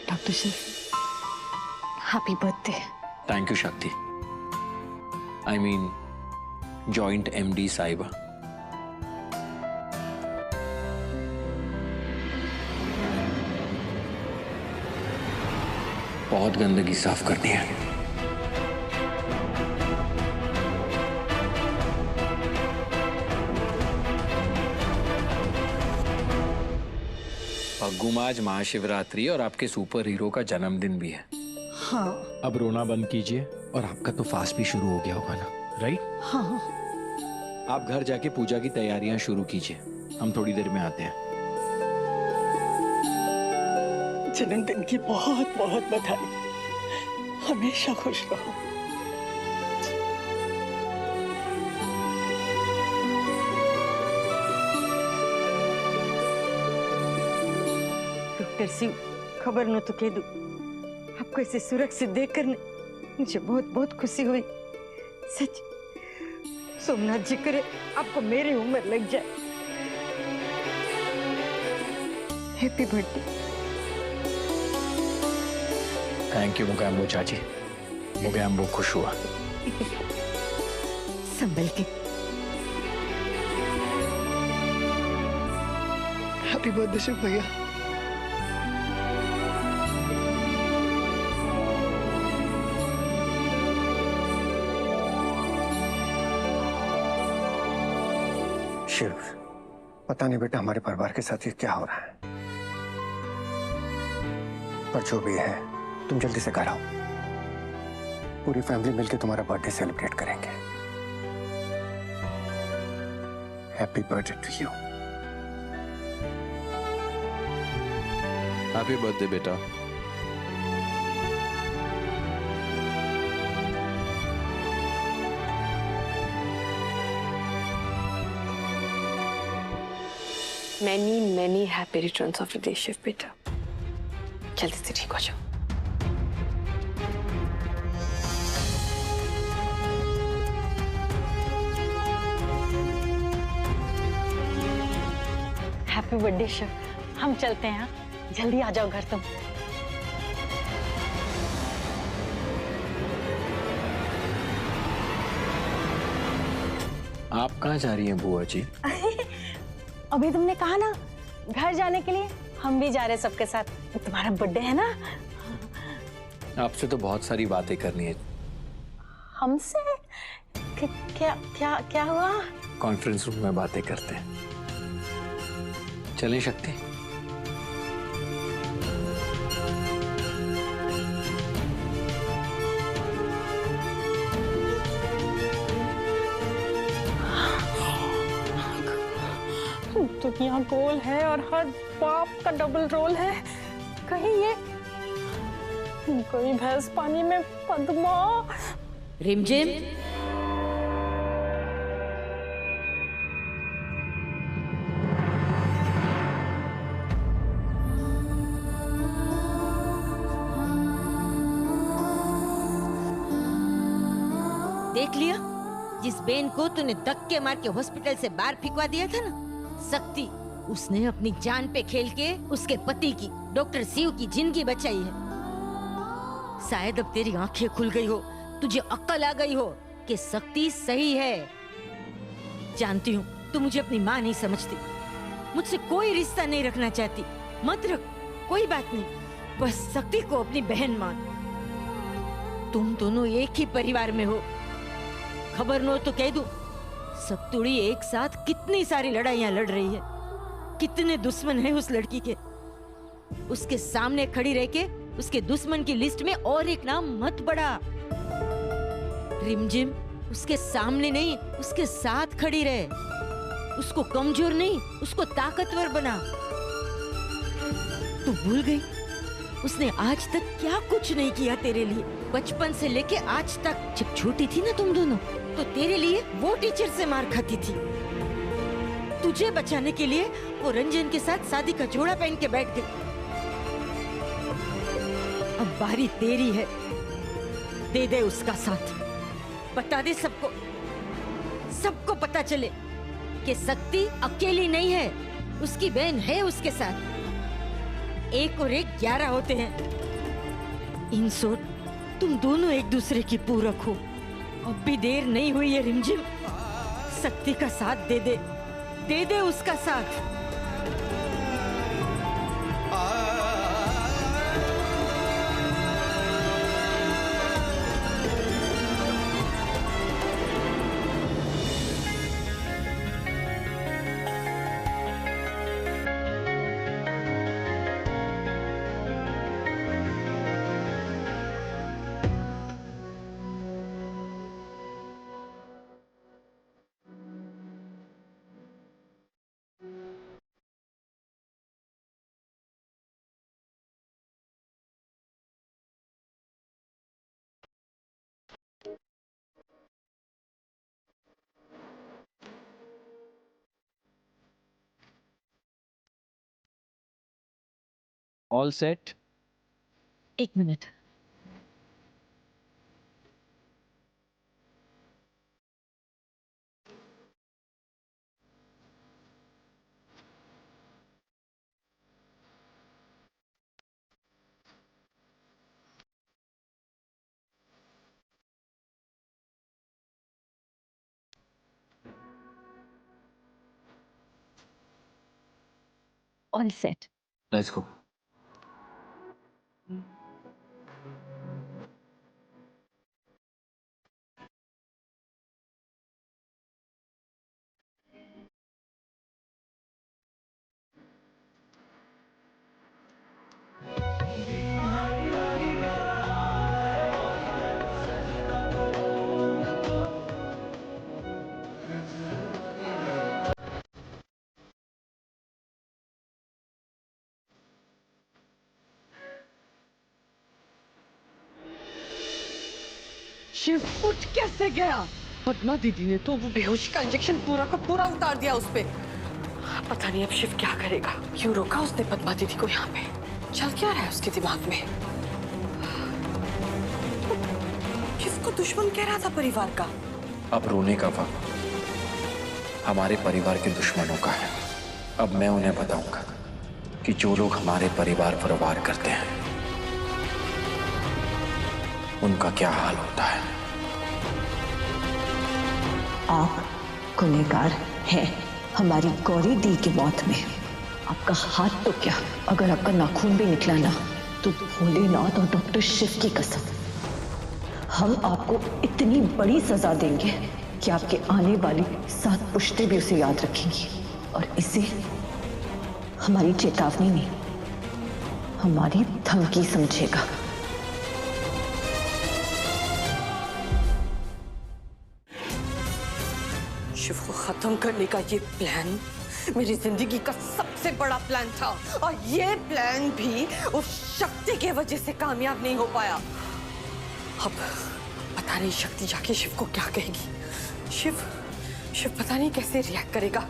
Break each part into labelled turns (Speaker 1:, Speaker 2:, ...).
Speaker 1: Doctor Shiv, happy birthday.
Speaker 2: Thank you Shakti. I mean joint MD साहिबा। बहुत गंदगी साफ करनी है। गुम आज महाशिवरात्रि और आपके सुपर हीरो का जन्मदिन भी है।
Speaker 1: हाँ।
Speaker 3: अब रोना बंद कीजिए और आपका तो फास्ट भी शुरू हो गया होगा ना, राइट?
Speaker 1: हाँ।
Speaker 3: आप घर जाके पूजा की तैयारियां शुरू कीजिए, हम थोड़ी देर में आते हैं।
Speaker 1: जन्मदिन की बहुत बहुत बधाई। हमेशा खुश रहो। डॉक्टर शिव, खबर न तो कह दूं, आपको ऐसे सुरक्षित देखकर मुझे बहुत बहुत खुशी हुई। सच, सोमनाथ जी करे आपको मेरी उम्र लग जाए। Happy birthday.
Speaker 2: Thank you Mogambo चाची। मुगैम्बो खुश हुआ।
Speaker 1: संभल के। हैप्पी बर्थडे शिव भैया।
Speaker 4: शिव, पता नहीं बेटा हमारे परिवार के साथ ये क्या हो रहा है, पर जो भी है तुम जल्दी से घर आओ। पूरी फैमिली मिलकर तुम्हारा बर्थडे सेलिब्रेट करेंगे। Happy birthday to you.
Speaker 3: Happy birthday बेटा।
Speaker 5: many happy returns of the day Shiv बेटा। जल्दी से ठीक हो जाओ।
Speaker 1: Happy birthday Shiv. हम चलते हैं। जल्दी आ जाओ घर तुम।
Speaker 2: आप कहाँ जा रही हैं बुआ जी?
Speaker 1: अभी तुमने कहा ना घर जाने के लिए, हम भी जा रहे हैं सबके साथ। तुम्हारा बर्थडे है ना।
Speaker 2: आपसे तो बहुत सारी बातें करनी है।
Speaker 1: हमसे? क्या क्या क्या हुआ?
Speaker 2: कॉन्फ्रेंस रूम में बातें करते हैं। चलें शक्ति?
Speaker 1: दुनिया गोल है और हर बाप का डबल रोल है। कहीं ये कोई भैंस पानी में पद्मा।
Speaker 6: रिमझिम, देख लिया? जिस बेन को तूने धक्के मार के हॉस्पिटल से बाहर फेंकवा दिया था ना, शक्ति, उसने अपनी जान पे खेल के उसके पति की, डॉक्टर शिव की जिंदगी बचाई है। शायद अब तेरी आंखें खुल गई हो, तुझे अक्ल आ गई हो कि शक्ति सही है। जानती हूँ तू मुझे अपनी माँ नहीं समझती, मुझसे कोई रिश्ता नहीं रखना चाहती। मत रख, कोई बात नहीं, बस शक्ति को अपनी बहन मान। तुम दोनों एक ही परिवार में हो। खबर न हो तो कह दूं, सत्तुड़ी एक साथ कितनी सारी लड़ाइयां लड़ रही है। कितने दुश्मन हैं उस लड़की के। उसके सामने खड़ी रह के उसके दुश्मन की लिस्ट में और एक नाम मत बढ़ा। रिमझिम, उसके सामने नहीं, उसके साथ खड़ी रहे। उसको कमजोर नहीं, उसको ताकतवर बना। तू भूल गई उसने आज तक क्या कुछ नहीं किया तेरे लिए। बचपन से लेके आज तक जब छोटी थी ना तुम दोनों, तो तेरे लिए वो टीचर से मार खाती थी। तुझे बचाने के लिए वो रंजन के साथ शादी का जोड़ा पहन के बैठ गई। अब बारी तेरी है, दे दे उसका साथ। बता दे सबको, सबको पता चले कि शक्ति अकेली नहीं है, उसकी बहन है उसके साथ। 1 और 1 11 होते हैं। इन शॉर्ट, तुम दोनों एक दूसरे की पूरक हो। अब भी देर नहीं हुई है रिमझिम, शक्ति का साथ दे दे उसका साथ।
Speaker 3: All set.
Speaker 6: 1 मिनट। All set.
Speaker 3: Let's go.
Speaker 7: Shiv उठ कैसे गया? पद्मा दीदी ने तो वो बेहोशी का इंजेक्शन पूरा का पूरा उतार दिया उस पे। पता नहीं अब शिव क्या करेगा। क्यों रोका उसने पद्मा दीदी को यहाँ पे? चल क्या रहा है उसके दिमाग में? किसको दुश्मन कह रहा था परिवार का?
Speaker 3: अब रोने का वक्त हमारे परिवार के दुश्मनों का है। अब मैं उन्हें बताऊंगा कि जो लोग हमारे परिवार पर वार करते हैं उनका क्या हाल होता है।
Speaker 8: आप गुनहगार हैं हमारी गौरी दी की मौत में। आपका हाथ तो क्या, अगर आपका नाखून भी निकला ना तो भोलेनाथ और डॉक्टर शिव की कसम, हम आपको इतनी बड़ी सजा देंगे कि आपके आने वाली 7 पुश्तें भी उसे याद रखेंगी। और इसे हमारी चेतावनी नहीं, हमारी धमकी समझेगा।
Speaker 7: शिव को खत्म करने का ये प्लान मेरी जिंदगी का सबसे बड़ा प्लान था, और ये प्लान भी उस शक्ति के वजह से कामयाब नहीं हो पाया। अब पता नहीं शक्ति जाके शिव को क्या कहेगी। शिव पता नहीं कैसे रिएक्ट करेगा।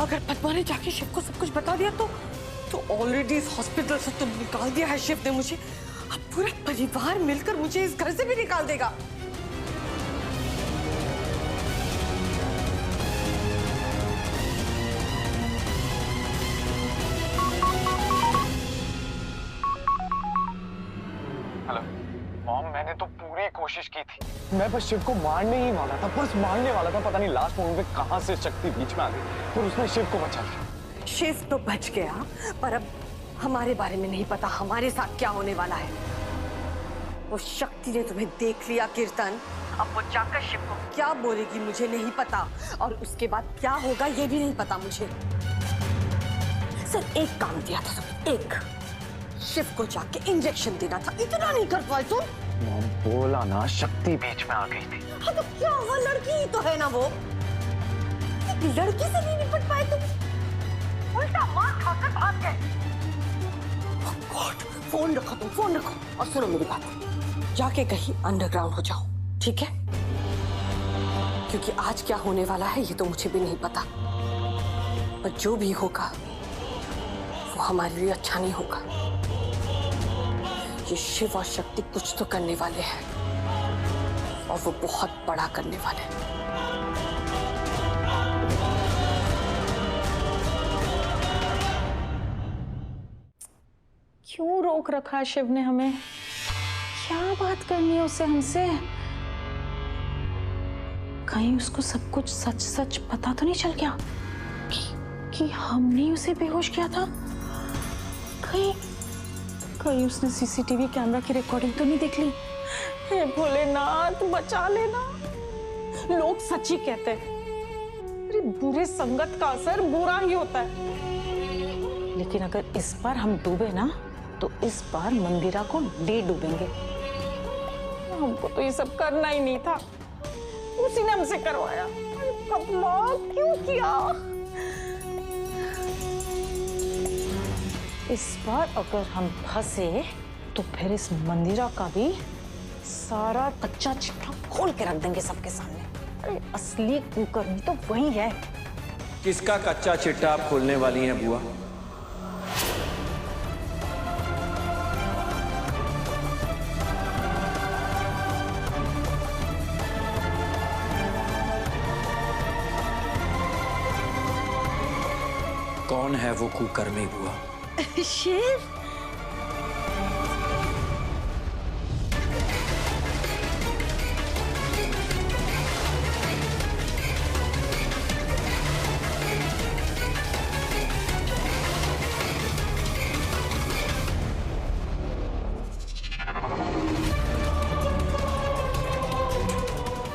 Speaker 7: अगर पद्मा ने जाके शिव को सब कुछ बता दिया तो ऑलरेडी इस हॉस्पिटल से तो निकाल दिया है शिव ने मुझे, अब पूरा परिवार मिलकर मुझे इस घर से भी निकाल देगा।
Speaker 4: मॉम, मैंने तो पूरी कोशिश की थी। मैं बस शिव को मारने ही वाला था, बस मारने वाला था। पता नहीं लास्ट मोमेंट में कहां से शक्ति बीच में आ गई और उसने शिव को बचा लिया।
Speaker 7: शिव तो बच गया, पर अब हमारे बारे में नहीं पता हमारे साथ क्या होने वाला है। वो शक्ति ने तुम्हें देख लिया कीर्तन, अब वो जाकर शिव को क्या बोलेगी मुझे नहीं पता, और उसके बाद क्या होगा ये भी नहीं पता मुझे। सिर्फ एक काम दिया था तुम, एक शिव को जाके इंजेक्शन देना था, इतना नहीं कर पाए तुम।
Speaker 4: मॉम, बोला ना शक्ति बीच में आ गई थी।
Speaker 7: हाँ तो क्या हुआ, लड़की ही तो है ना वो। लड़की से नहीं निपट पाए तुम, उल्टा मार खाकर भाग गए। फोन रखो तुम, फोन रखो, और सुनो मेरी बात, जाके कहीं अंडरग्राउंड हो जाओ, ठीक है? क्योंकि आज क्या होने वाला है ये तो मुझे भी नहीं पता, पर जो भी होगा वो हमारे लिए अच्छा नहीं होगा। ये शिव और शक्ति कुछ तो करने वाले हैं, और वो बहुत बड़ा करने वाले हैं।
Speaker 9: रोक रखा है शिव ने हमें? क्या बात करनी है उससे हमसे? कहीं उसको सब कुछ सच सच पता तो नहीं चल गया कि हमने उसे बेहोश किया था? कहीं उसने सीसीटीवी कैमरा की रिकॉर्डिंग तो नहीं देख ली? हे भोलेनाथ बचा लेना। लोग सच ही कहते हैं, अरे बुरे संगत का असर बुरा ही होता है। लेकिन अगर इस बार हम डूबे ना तो इस बार मंदिरा को ले डूबेंगे। हमको तो ये सब करना ही नहीं था, उसी ने हमसे करवाया। कपला क्यों किया? इस बार अगर हम फंसे तो फिर इस मंदिरा का भी सारा कच्चा चिट्ठा खोल के रख देंगे सबके सामने। अरे असली कुकर्मी तो वही है।
Speaker 3: किसका कच्चा चिट्ठा आप खोलने वाली हैं बुआ? कौन है वो कुकर्मी बुआ?
Speaker 6: शिव,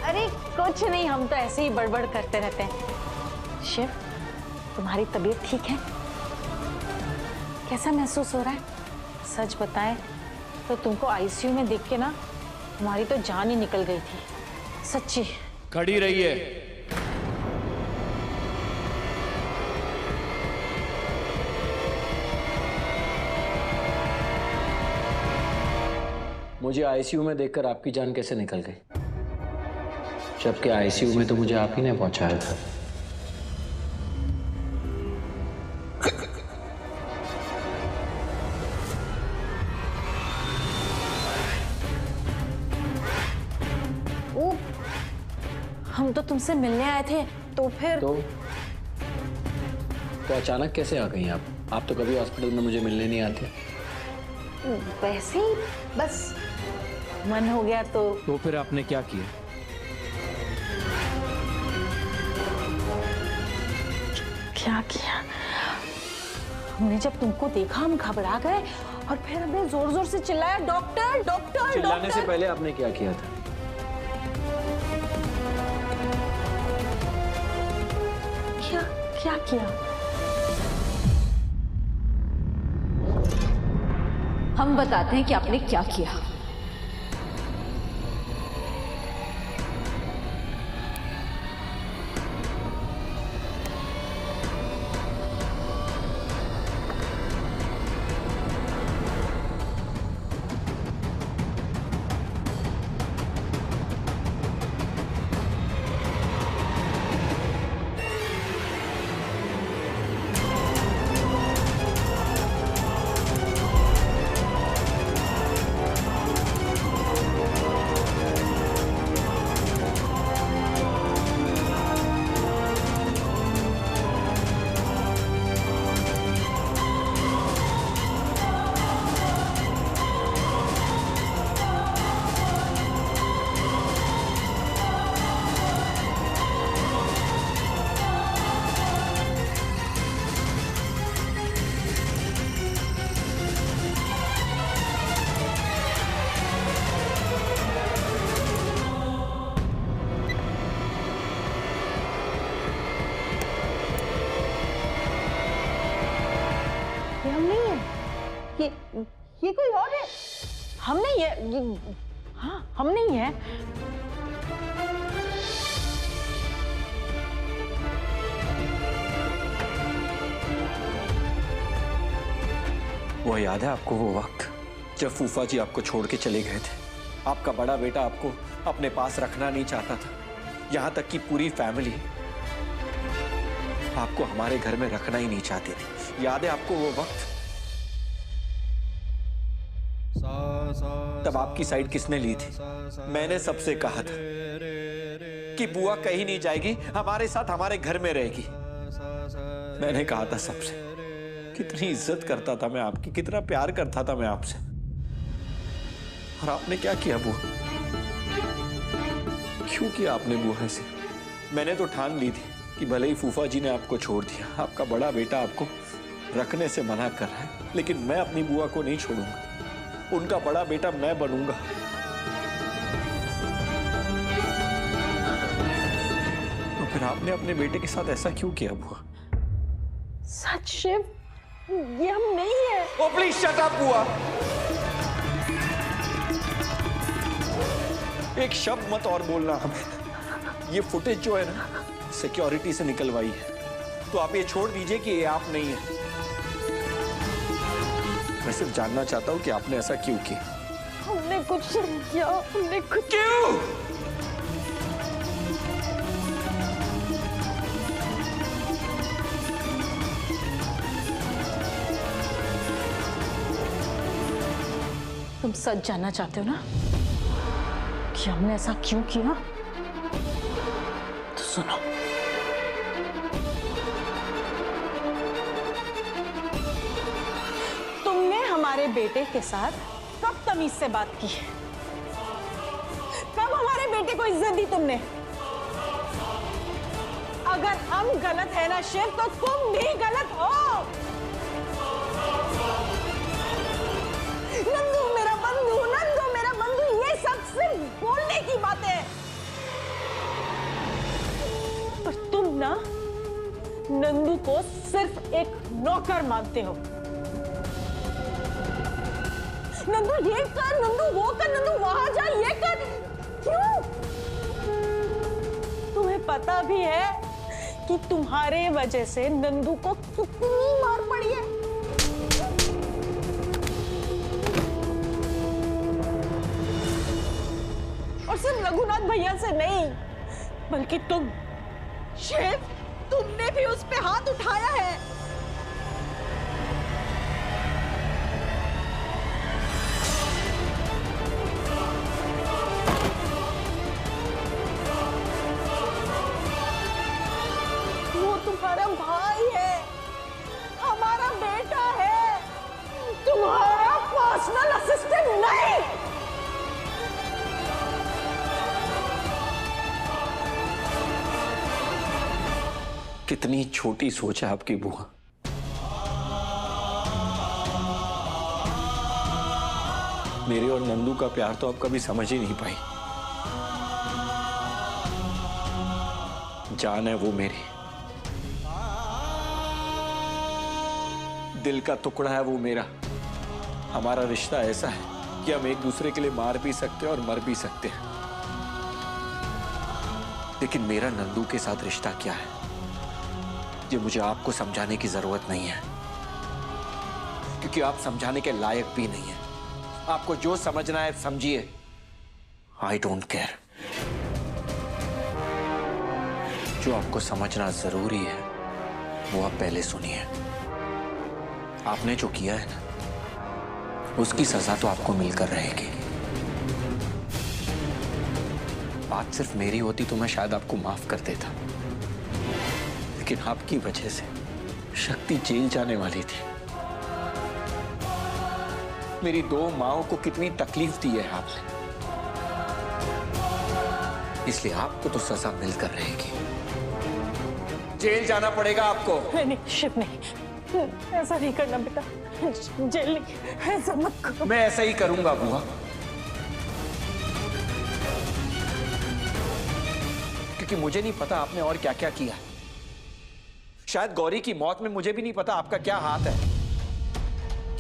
Speaker 9: अरे कुछ नहीं, हम तो ऐसे ही बड़बड़ करते रहते हैं। शिव, तुम्हारी तबीयत ठीक है? कैसा महसूस हो रहा है? सच बताएं तो तुमको आईसीयू में देख के ना हमारी तो जान ही निकल गई थी, सच्ची।
Speaker 3: खड़ी रहिए। मुझे आईसीयू में देखकर आपकी जान कैसे निकल गई? जबकि आईसीयू में तो मुझे आप ही ने पहुंचाया था।
Speaker 9: हम तो तुमसे मिलने आए थे, तो फिर
Speaker 3: तो अचानक कैसे आ गई आप? आप तो कभी हॉस्पिटल में मुझे मिलने नहीं आते।
Speaker 9: वैसे ही बस मन हो गया तो
Speaker 3: फिर आपने क्या किया?
Speaker 9: क्या किया? हमने जब तुमको देखा हम घबरा गए और फिर हमने जोर जोर से चिल्लाया, डॉक्टर डॉक्टर।
Speaker 3: चिल्लाने से पहले आपने क्या किया था?
Speaker 9: क्या किया?
Speaker 8: हम बताते हैं कि आपने क्या किया।
Speaker 9: ये कोई और है? हम नहीं है। हाँ, हम नहीं है।
Speaker 3: वो याद है आपको वो वक्त जब फूफा जी आपको छोड़ के चले गए थे? आपका बड़ा बेटा आपको अपने पास रखना नहीं चाहता था, यहां तक कि पूरी फैमिली आपको हमारे घर में रखना ही नहीं चाहती थी। याद है आपको वो वक्त? तब आपकी साइड किसने ली थी? मैंने सबसे कहा था कि बुआ कहीं नहीं जाएगी, हमारे साथ हमारे घर में रहेगी। मैंने कहा था सबसे कितनी इज्जत करता था मैं आपकी, कितना प्यार करता था मैं आपसे, और आपने क्या किया बुआ? क्यों किया आपने बुआ ऐसे? मैंने तो ठान ली थी कि भले ही फूफा जी ने आपको छोड़ दिया, आपका बड़ा बेटा आपको रखने से मना कर रहा है, लेकिन मैं अपनी बुआ को नहीं छोड़ूंगा। उनका बड़ा बेटा मैं बनूंगा। तो फिर आपने अपने बेटे के साथ ऐसा क्यों किया बुआ?
Speaker 9: सच शिव, ये हम नहीं है।
Speaker 3: ओ प्लीज शट अप बुआ। एक शब्द मत और बोलना हमें। ये फुटेज जो है ना, सिक्योरिटी से निकलवाई है, तो आप ये छोड़ दीजिए कि ये आप नहीं है। मैं सिर्फ जानना चाहता हूं कि आपने ऐसा क्यों किया।
Speaker 9: हमने कुछ नहीं किया, हमने कुछ
Speaker 3: क्यों?
Speaker 9: तुम सच जानना चाहते हो ना कि हमने ऐसा क्यों किया? तो सुनो। तुमने हमारे बेटे के साथ कब तमीज से बात की? कब हमारे बेटे को इज्जत दी तुमने? अगर हम गलत है ना शिव, तो तुम भी गलत हो। नंदू मेरा बंधु, नंदू मेरा बंधु, ये सब सिर्फ बोलने की बात है। पर तुम ना नंदू को सिर्फ एक नौकर मानते हो। नंदू ये कर, नंदू वो कर, नंदू वहां जा, ये कर। क्यों? तुम्हें पता भी है कि तुम्हारे वजह से नंदू को कितनी मार पड़ी है। और सिर्फ रघुनाथ भैया से नहीं, बल्कि तुम शिव, तुमने भी उस पे हाथ उठाया है। वो तुम्हारा भाई है, हमारा बेटा है, तुम्हारा पर्सनल असिस्टेंट नहीं।
Speaker 3: कितनी छोटी सोच है आपकी बुआ। मेरे और नंदू का प्यार तो आप कभी समझ ही नहीं पाई। जान है वो मेरी, दिल का टुकड़ा है वो मेरा। हमारा रिश्ता ऐसा है कि हम एक दूसरे के लिए मार भी सकते हैं और मर भी सकते हैं। लेकिन मेरा नंदू के साथ रिश्ता क्या है, ये मुझे आपको समझाने की जरूरत नहीं है, क्योंकि आप समझाने के लायक भी नहीं है। आपको जो समझना है समझिए, आई डोंट केयर। जो आपको समझना जरूरी है वो आप पहले सुनिए। आपने जो किया है ना, उसकी सजा तो आपको मिलकर रहेगी। बात सिर्फ मेरी होती तो मैं शायद आपको माफ कर देता, लेकिन आपकी वजह से शक्ति जेल जाने वाली थी। मेरी 2 माओं को कितनी तकलीफ दी है आपने, इसलिए आपको तो सजा मिलकर रहेगी। जेल जाना पड़ेगा आपको।
Speaker 9: नहीं शिव, नहीं, ऐसा नहीं करना बेटा। जेल नहीं, ऐसा मत करो।
Speaker 3: मैं ऐसा ही करूंगा बुआ, क्योंकि मुझे नहीं पता आपने और क्या क्या किया। शायद गौरी की मौत में मुझे भी नहीं पता आपका क्या हाथ है।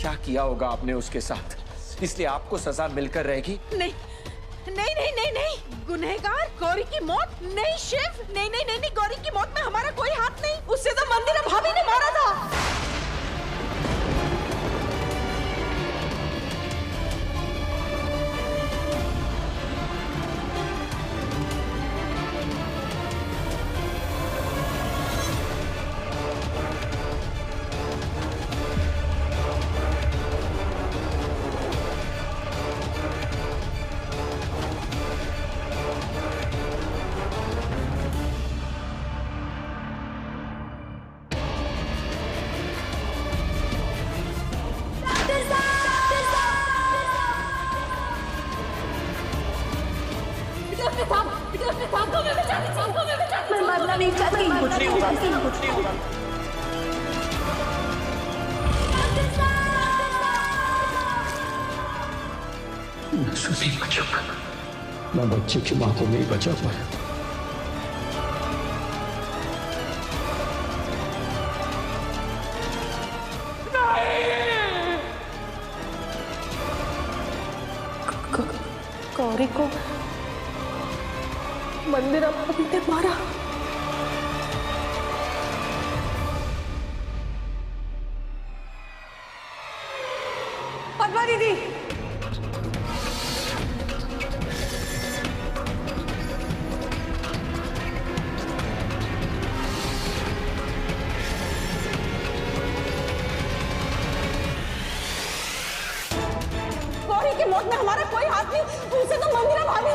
Speaker 3: क्या किया होगा आपने उसके साथ, इसलिए आपको सजा मिलकर रहेगी।
Speaker 6: नहीं नहीं नहीं नहीं नहीं, गुनहगार गौरी की मौत नहीं शिव, नहीं नहीं नहीं नहीं, गौरी की मौत में हमारा कोई हाथ नहीं। उससे तो मंदिरा भाभी ने मारा था।
Speaker 2: मैं उसे नहीं बचाऊंगा। मैं बच्चे की मां को नहीं बचा पाया।
Speaker 9: गौरी को मंदिर अभी ने मारा।
Speaker 7: पद्मा दीदी, गौरी की मौत में हमारा कोई हाथ नहीं। उनसे तो मंदिरा भाभी